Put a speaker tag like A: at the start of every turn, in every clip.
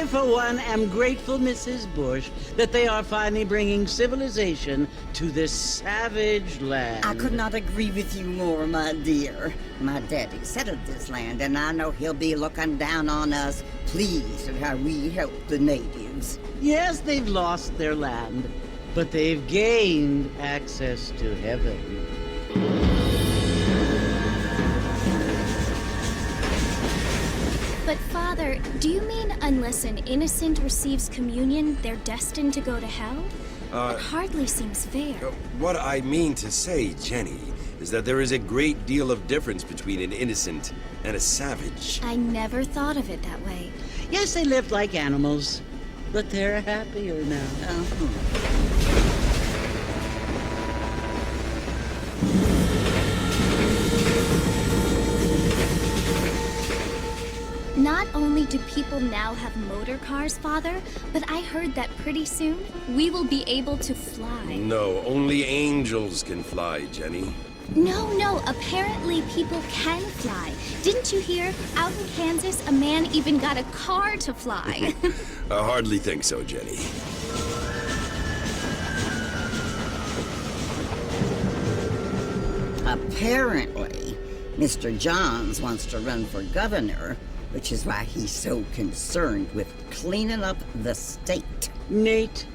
A: I, for one, am grateful, Mrs. Bush, that they are finally bringing civilization to this savage land.
B: I could not agree with you more, my dear. My daddy settled this land, and I know he'll be looking down on us, pleased at how we help the natives.
A: Yes, they've lost their land, but they've gained access to heaven.
C: But Father, do you mean unless an innocent receives communion, they're destined to go to hell? It hardly seems fair.
D: What I mean to say, Jenny, is that there is a great deal of difference between an innocent and a savage.
C: I never thought of it that way.
A: Yes, they lived like animals, but they're happier now.
C: Not only do people now have motor cars, Father, but I heard that pretty soon we will be able to fly.
D: No, only angels can fly, Jenny.
C: No, apparently people can fly. Didn't you hear? Out in Kansas, a man even got a car to fly.
D: I hardly think so, Jenny.
B: Apparently, Mr. Johns wants to run for governor, which is why he's so concerned with cleaning up the state.
A: Nate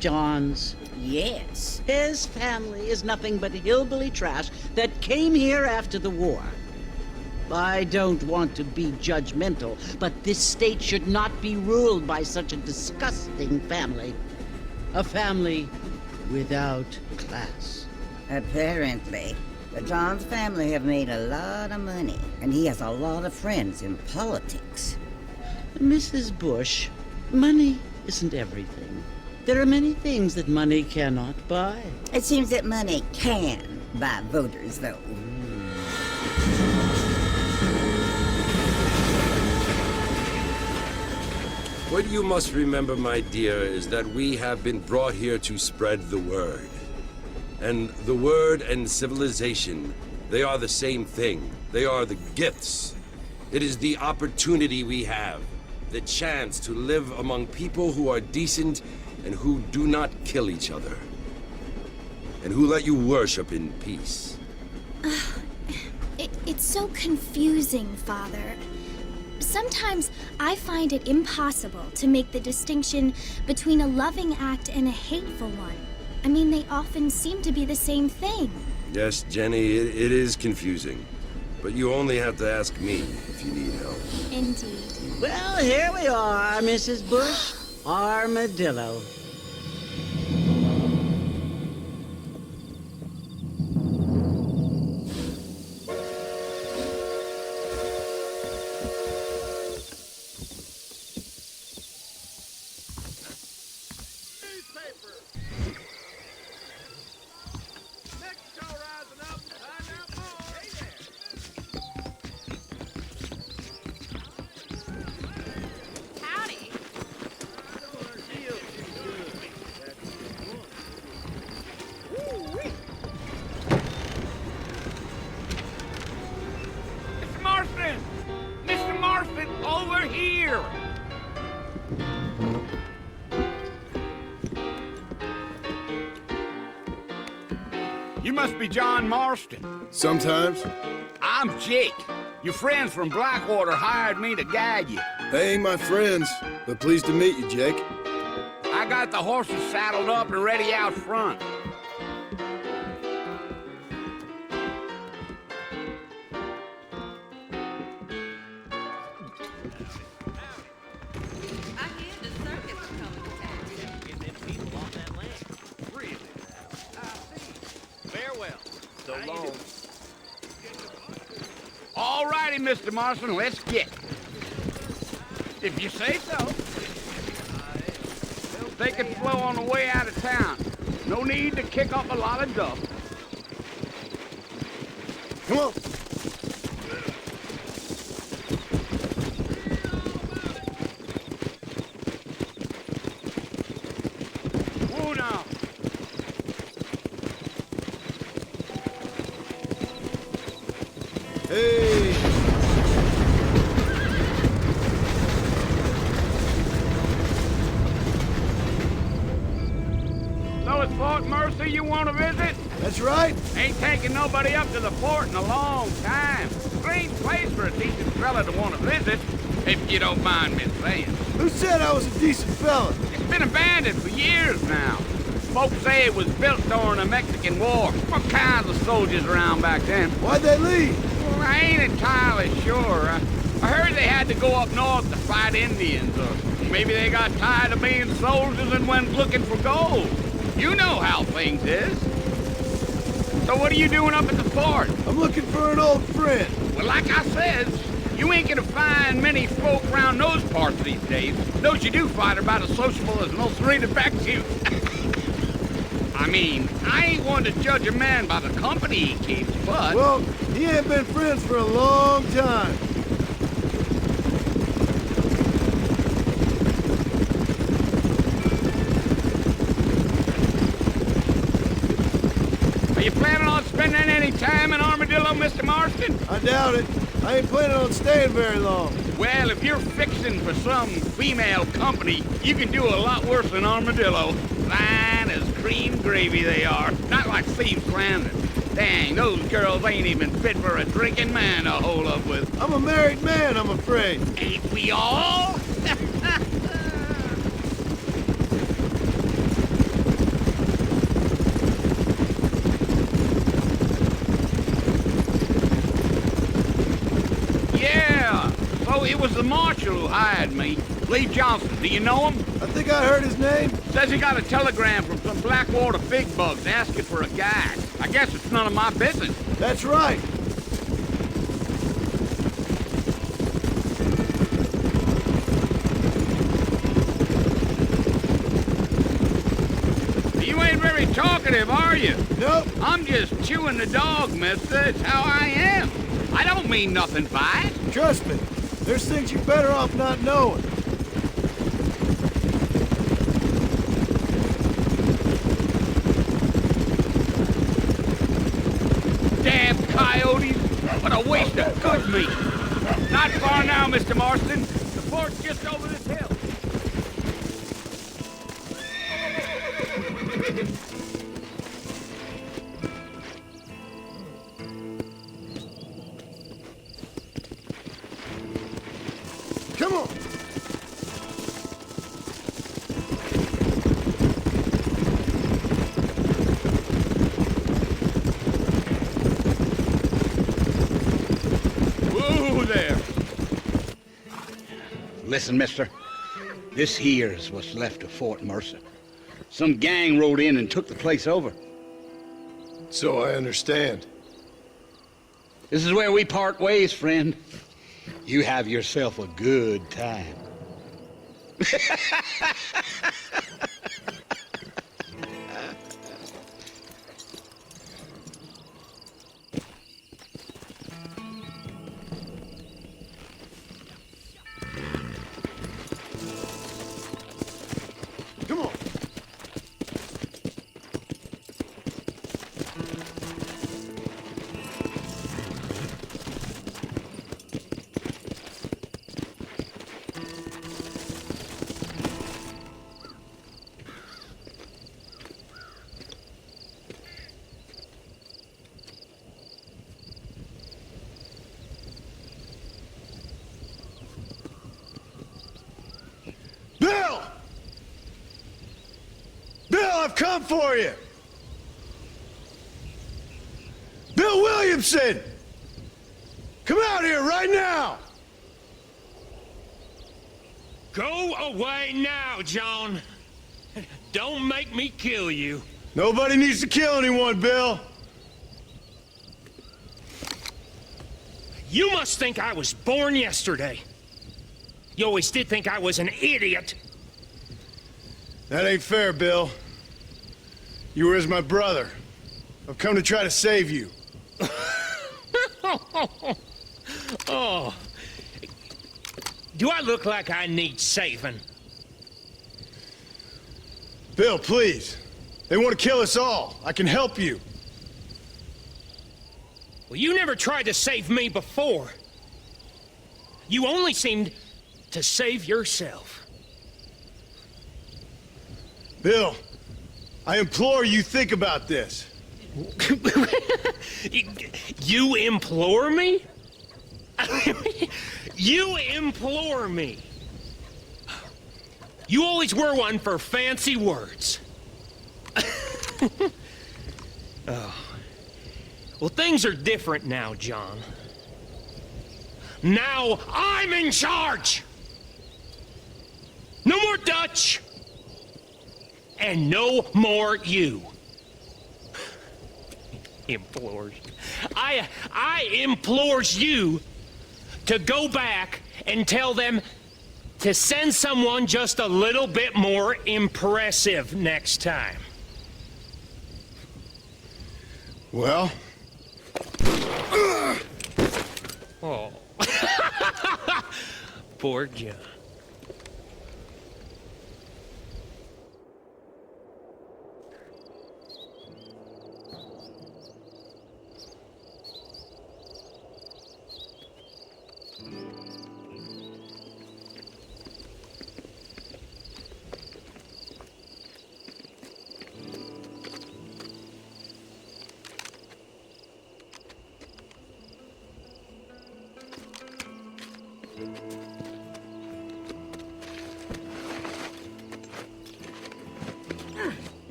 A: Johns.
B: Yes.
A: His family is nothing but hillbilly trash that came here after the war. I don't want to be judgmental, but this state should not be ruled by such a disgusting family. A family without class.
B: Apparently. The Johns family have made a lot of money, and he has a lot of friends in politics.
A: Mrs. Bush, money isn't everything. There are many things that money cannot buy.
B: It seems that money can buy voters, though.
D: What you must remember, my dear, is that we have been brought here to spread the word. And the word and civilization, they are the same thing. They are the gifts. It is the opportunity we have, the chance to live among people who are decent and who do not kill each other, and who let you worship in peace.
C: It's so confusing, Father. Sometimes I find it impossible to make the distinction between a loving act and a hateful one. I mean, they often seem to be the same thing.
D: Yes, Jenny, it is confusing. But you only have to ask me if you need help.
C: Indeed.
A: Well, here we are, Mrs. Bush. Armadillo.
E: Mr. Marston, over here! You must be John Marston.
F: Sometimes.
E: I'm Jake. Your friends from Blackwater hired me to guide you.
F: They ain't my friends, but pleased to meet you, Jake.
E: I got the horses saddled up and ready out front. All righty, Mr. Marston, let's get. If you say so. Take it slow on the way out of town. No need to kick up a lot of dust.
F: Come on.
E: Whoa now.
F: Hey!
E: Mercer you want to visit?
F: That's right.
E: Ain't taking nobody up to the fort in a long time. Strange place for a decent fella to want to visit, if you don't mind me saying.
F: Who said I was a decent fella?
E: It's been abandoned for years now. Folks say it was built during the Mexican War. What kinds of soldiers around back then?
F: Why'd they leave?
E: Well, I ain't entirely sure. I heard they had to go up north to fight Indians, or maybe they got tired of being soldiers and went looking for gold. You know how things is. So what are you doing up at the fort?
F: I'm looking for an old friend.
E: Well, like I says, you ain't gonna find many folk around those parts these days. Those you do find are about as sociable as most read affects you. I mean, I ain't one to judge a man by the company he keeps, but...
F: Well, he ain't been friends for a long time.
E: Are you planning on spending any time in Armadillo, Mr. Marston?
F: I doubt it. I ain't planning on staying very long.
E: Well, if you're fixing for some female company, you can do a lot worse than Armadillo. Fine as cream gravy they are. Not like Steve's Landing. Dang, those girls ain't even fit for a drinking man to hole up with.
F: I'm a married man, I'm afraid.
E: Ain't we all? Yeah, so it was the marshal who hired me. Lee Johnson, do you know him?
F: I think I heard his name.
E: Says he got a telegram from some Blackwater big bugs asking for a guide. I guess it's none of my business.
F: That's right.
E: You ain't very talkative, are you?
F: Nope.
E: I'm just chewing the dog, mister. It's how I am. I don't mean nothing by it.
F: Trust me. There's things you're better off not knowing.
E: Damn coyotes. What a waste of good meat. Not far now, Mr. Marston. The fort's just over this hill.
F: Come on.
E: Whoa there. Listen, mister. This here's what's left of Fort Mercer. Some gang rode in and took the place over.
F: So I understand.
E: This is where we part ways, friend. You have yourself a good time.
F: Come on. Bill! Bill, I've come for you! Bill Williamson! Come out here right now!
G: Go away now, John. Don't make me kill you.
F: Nobody needs to kill anyone, Bill.
G: You must think I was born yesterday. You always did think I was an idiot.
F: That ain't fair, Bill. You were as my brother. I've come to try to save you.
G: Oh. Do I look like I need saving?
F: Bill, please. They want to kill us all. I can help you.
G: Well, you never tried to save me before. You only seemed to save yourself.
F: Bill, I implore you, think about this.
G: You implore me? You implore me. You always were one for fancy words. Oh. Well, things are different now, John. Now I'm in charge! No more Dutch! And no more you. Implores. I implores you to go back and tell them to send someone just a little bit more impressive next time.
F: Well?
G: Oh. Poor John.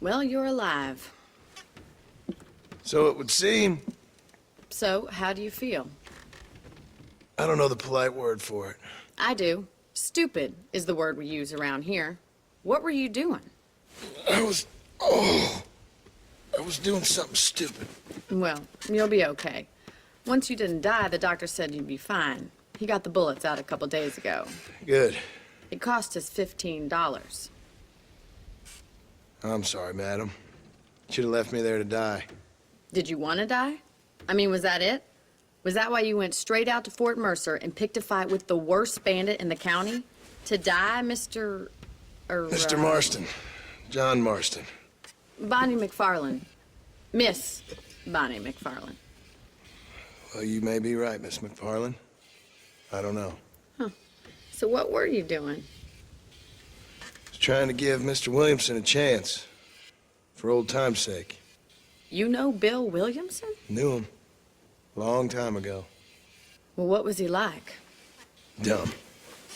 H: Well, you're alive.
F: So it would seem.
H: So, how do you feel?
F: I don't know the polite word for it.
H: I do. Stupid is the word we use around here. What were you doing?
F: I was doing something stupid.
H: Well, you'll be okay. Once you didn't die, the doctor said you'd be fine. He got the bullets out a couple days ago.
F: Good.
H: It cost us $15.
F: I'm sorry, madam. Should have left me there to die.
H: Did you want to die? I mean, was that it? Was that why you went straight out to Fort Mercer and picked a fight with the worst bandit in the county? To die, Mr.
F: Mr. Marston. John Marston.
H: Bonnie McFarland. Miss Bonnie McFarland.
F: Well, you may be right, Miss McFarland. I don't know.
H: Huh. So what were you doing?
F: Was trying to give Mr. Williamson a chance. For old time's sake.
H: You know Bill Williamson?
F: Knew him. Long time ago.
H: Well, what was he like?
F: Dumb.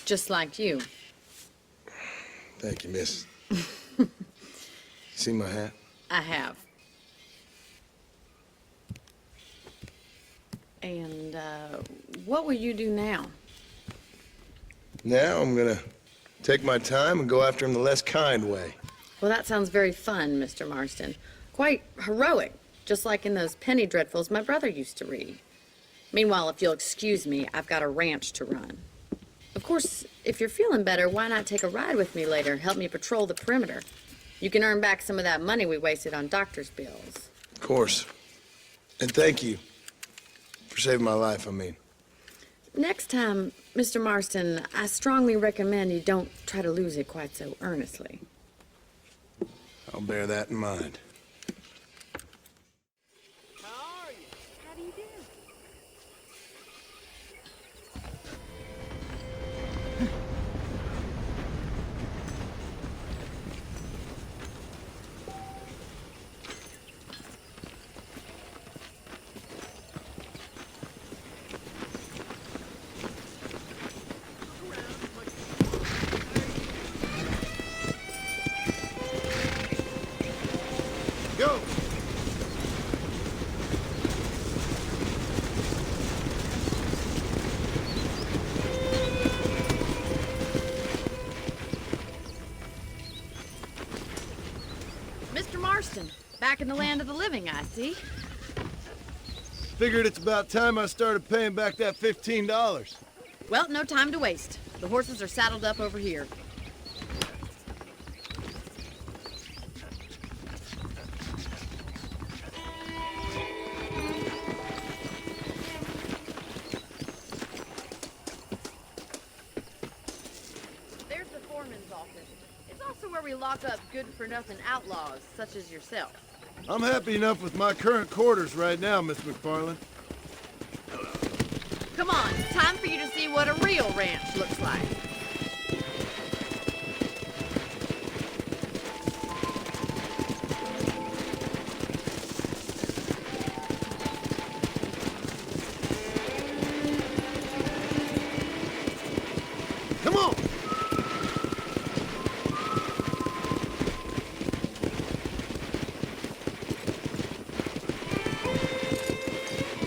H: Just like you.
F: Thank you, miss. See my hat?
H: I have. And, what will you do now?
F: Now I'm gonna take my time and go after him the less kind way.
H: Well, that sounds very fun, Mr. Marston. Quite heroic, just like in those penny dreadfuls my brother used to read. Meanwhile, if you'll excuse me, I've got a ranch to run. Of course, if you're feeling better, why not take a ride with me later? Help me patrol the perimeter. You can earn back some of that money we wasted on doctor's bills.
F: Of course. And thank you. For saving my life, I mean.
H: Next time, Mr. Marston, I strongly recommend you don't try to lose it quite so earnestly.
F: I'll bear that in mind. Go!
H: Mr. Marston, back in the land of the living, I see.
F: Figured it's about time I started paying back that $15.
H: Well, no time to waste. The horses are saddled up over here. office. It's also where we lock up good-for-nothing outlaws, such as yourself.
F: I'm happy enough with my current quarters right now, Miss McFarland.
H: Come on, it's time for you to see what a real ranch looks like.
F: Come on!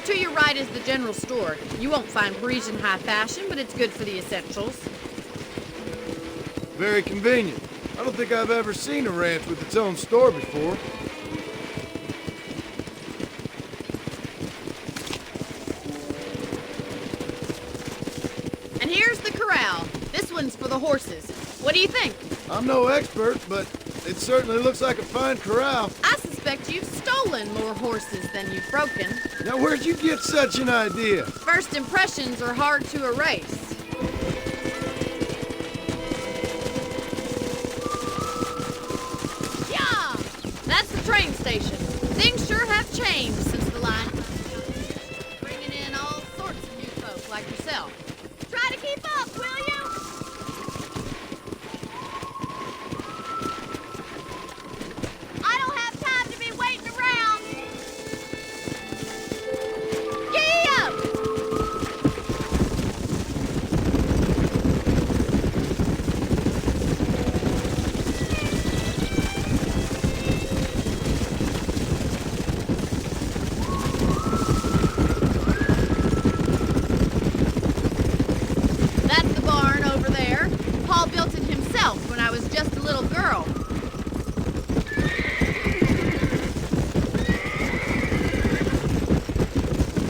H: To your right is the general store. You won't find Parisian high fashion, but it's good for the essentials.
F: Very convenient. I don't think I've ever seen a ranch with its own store before.
H: And here's the corral. This one's for the horses. What do you think?
F: I'm no expert, but it certainly looks like a fine corral.
H: I suspect you've stolen more horses than you've broken.
F: Now, where'd you get such an idea?
H: First impressions are hard to erase. Yeah! That's the train station. Things sure have changed since the line. Bringing in all sorts of new folk like yourself. Try to keep up, will you? I don't have time to be waiting around. Giddy up! That's the barn over there. Paul built it himself when I was just a little girl.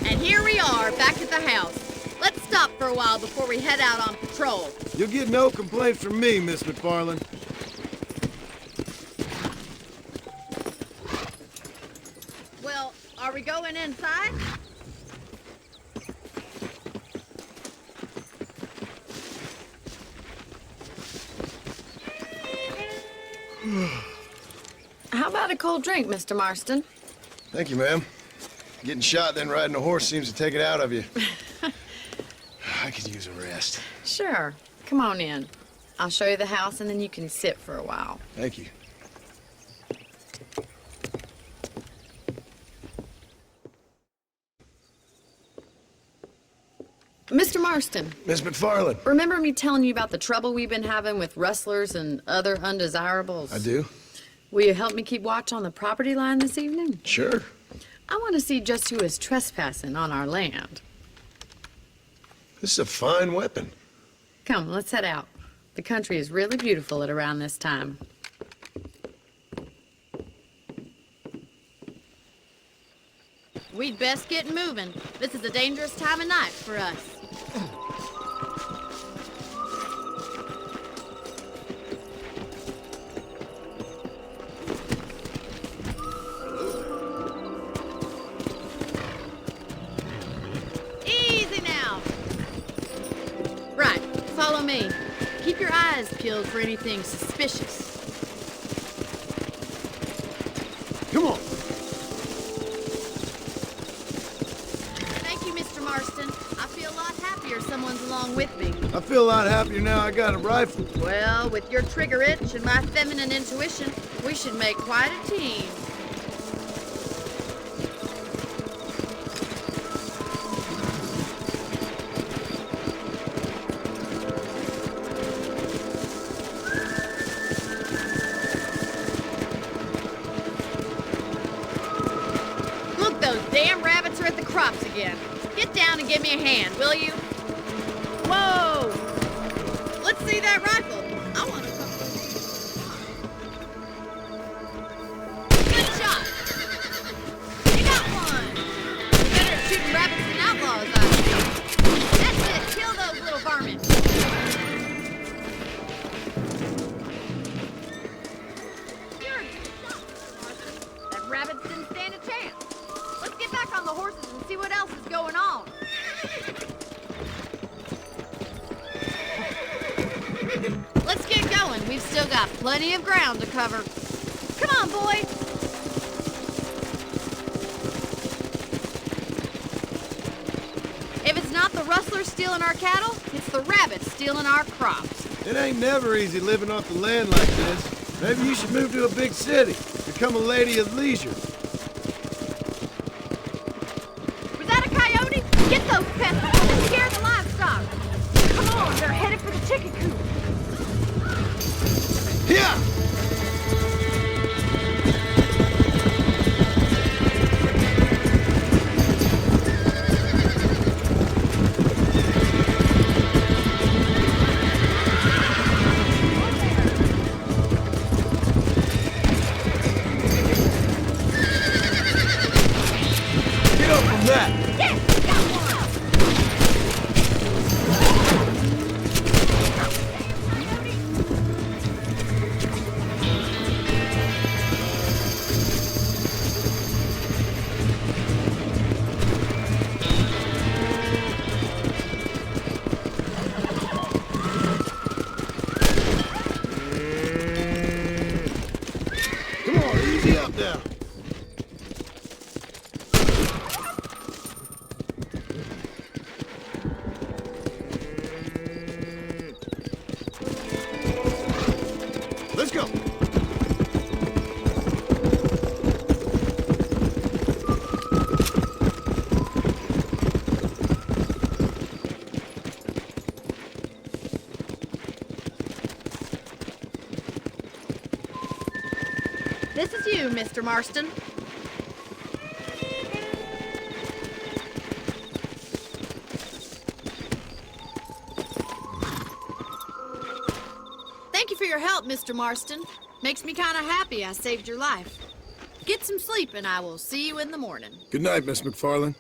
H: And here we are, back at the house. Let's stop for a while before we head out on patrol.
F: You'll get no complaints from me, Miss McFarland.
H: Well, are we going inside? How about a cold drink, Mr. Marston?
F: Thank you, ma'am. Getting shot, then riding a horse seems to take it out of you. I could use a rest.
H: Sure. Come on in. I'll show you the house and then you can sit for a while.
F: Thank you.
H: Mr. Marston,
F: Miss McFarland.
H: remember me telling you about the trouble we've been having with rustlers and other undesirables?
F: I do?
H: Will you help me keep watch on the property line this evening?
F: Sure.
H: I want to see just who is trespassing on our land.
F: This is a fine weapon.
H: Come, let's head out. The country is really beautiful at around this time. We'd best get moving. This is a dangerous time of night for us. Easy now. Right, follow me. Keep your eyes peeled for anything suspicious.
F: Come on.
H: Thank you, Mr. Marston. I feel a lot happier someone's along with me.
F: I feel a lot happier now I got a rifle.
H: Well, with your trigger itch and my feminine intuition, we should make quite a team. Look, those damn rabbits are at the crops again. Get down and give me a hand, will you? Whoa! Let's see that rifle. I want to come. Good shot. You got one. You're better at shooting rabbits than outlaws, I think. That's it. Kill those little varmints. You're a good shot, Martha. That rabbits didn't stand a chance. Let's get back on the horses and see what else is going on. got plenty of ground to cover. Come on, boy. If it's not the rustlers stealing our cattle, it's the rabbits stealing our crops.
F: It ain't never easy living off the land like this. Maybe you should move to a big city. Become a lady of leisure.
H: Was that a coyote? Get those pests before they scare the livestock. Come on, they're headed for the chicken coop.
F: Yeah! Let's go.
H: This is you, Mr. Marston. Thank you for your help, Mr. Marston. Makes me kind of happy I saved your life. Get some sleep and I will see you in the morning.
F: Good night, Miss McFarland.